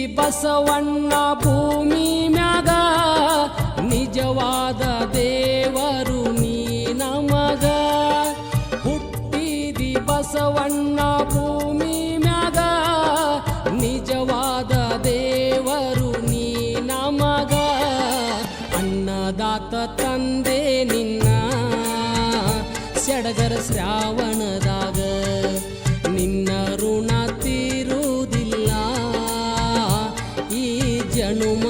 ಬಸವಣ್ಣ ಭೂಮಿ ಮ್ಯಾಗ ನಿಜವಾದ ದೇವರು ನೀ ನಮಗ. ಹುಟ್ಟಿದಿ ಬಸವಣ್ಣ ಭೂಮಿ ಮ್ಯಾಗ ನಿಜವಾದ ದೇವರು ನೀ ನಮಗ. ಅನ್ನದಾತ ತಂದೆ ನಿನ್ನ ಸಡಗರ ಶ್ರಾವಣದಾಗ ನಿನ್ನ ಋಣ ತೀರುವುದಿಲ್ಲ ಈ ಜನುಮ